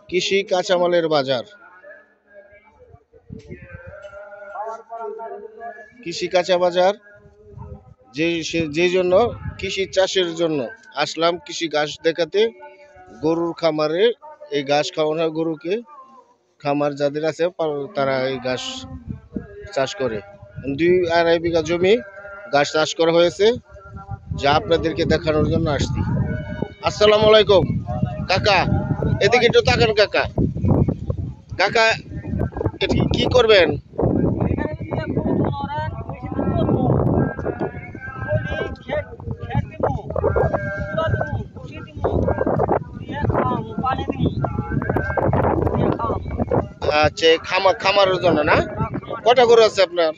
কৃষি কাঁচামালের বাজার। কৃষি কাঁচা বাজার যে জন্য কৃষি চাষের জন্য আসলাম কৃষি ঘাস দেখাতে। গরুর খামারে এই ঘাস খাওয়ানো হয় গরুকে। খামার যাদের আছে তারা এই ঘাস চাষ করে। 2-2.5 বিঘা জমি ঘাস চাষ করা হয়েছে, যা আপনাদেরকে দেখানোর জন্য আসছি। আসসালামু আলাইকুম কাকা, এদিকে একটু তাকান কাকা। কাকা এটা কি করবেন? আচ্ছা, খামারের জন্য না? কটা গরু আছে আপনার?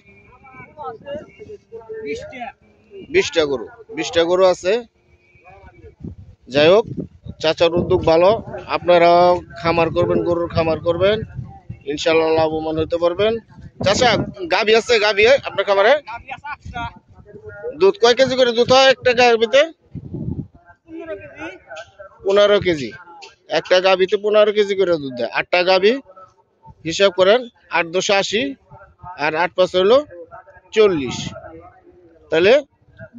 20টা গরু। 20টা গরু আছে। যাই হোক, চাচার উদ্যোগ ভালো। আপনারাও খামার করবেন, গরুর খামার করবেন, ইনশাল্লাহ লাভবান হতে পারবেন। চাচা, গাভী আছে? গাভী আপনার খামারে দুধ কয় কেজি করে দুধ হয় একটা গাভীতে? 15 কেজি। একটা গাভীতে 15 কেজি করে দুধ দেয়। 8টা গাভী হিসাব করেন, 8-10 80, আর 8-5 হলো 40। তাহলে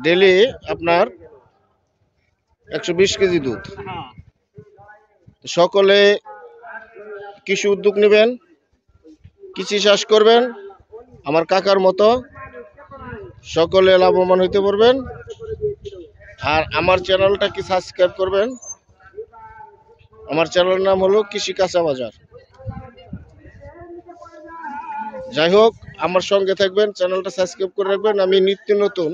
ডেলি আপনার 120 কেজি দুধ। সকলে কৃষি উদ্যোগ নেবেন, কৃষি চাষ করবেন আমার কাকার মতো, সকলে লাভবান হইতে পারবেন। আর আমার চ্যানেলটাকে সাবস্ক্রাইব করবেন। আমার চ্যানেলের নাম হলো কৃষি কাঁচা বাজার। যাই হোক, আমার সঙ্গে থাকবেন, চ্যানেলটা সাবস্ক্রাইব করে রাখবেন। আমি নিত্য নতুন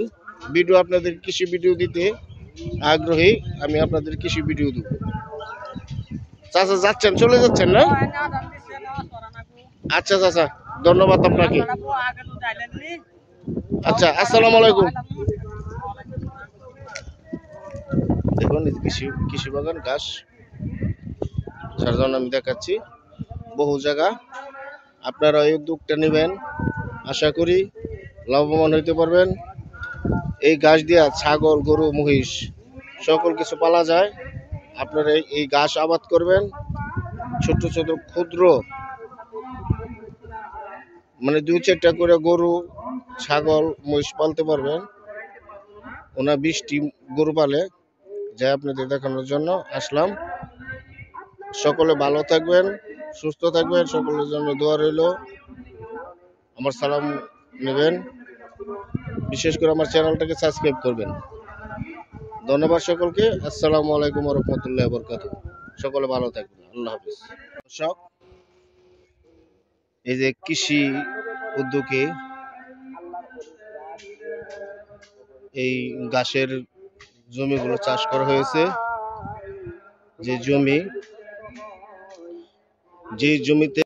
ভিডিও আপনাদের কৃষি ভিডিও দিতে আগ্রহী। আমি আপনাদের কৃষি ভিডিও দেব। চাচা যাচ্ছেন, চলে যাচ্ছেন না? আচ্ছা চাচা, ধন্যবাদ আপনাকে। আচ্ছা, আসসালামু আলাইকুম। দেখুন কৃষি বাগান ঘাস, যার জন্য আমি দেখাচ্ছি বহু জায়গা। আপনারা এই উদ্যোগটা নেবেন, আশা করি লাভবান হইতে পারবেন। এই ঘাস দিয়া ছাগল, গরু, মহিষ সকল কিছু পালা যায়। আপনারা এই ঘাস আবাদ করবেন। ছোট ছোট ক্ষুদ্র মানে 2-4টা করে গরু, ছাগল, মহিষ পালতে পারবেন। ওনা 20টি গরু পালে, যা আপনাদের দেখানোর জন্য আসলাম। সকলে ভালো থাকবেন, সুস্থ থাকবেন, সকলের জন্য দোয়া রইল। আমার সালাম নেবেন, বিশেষ করে আমার চ্যানেলটাকে সাবস্ক্রাইব করবেন। ধন্যবাদ সকলকে। আসসালামু আলাইকুম ওয়া রাহমাতুল্লাহি ওয়া বারাকাতুহু। সকলে ভালো থাকবেন। আল্লাহ হাফেজ। দর্শক, এই যে কৃষি উদ্যোগে এই ঘাসের জমিগুলো চাষ করা হয়েছে। যে জমিতে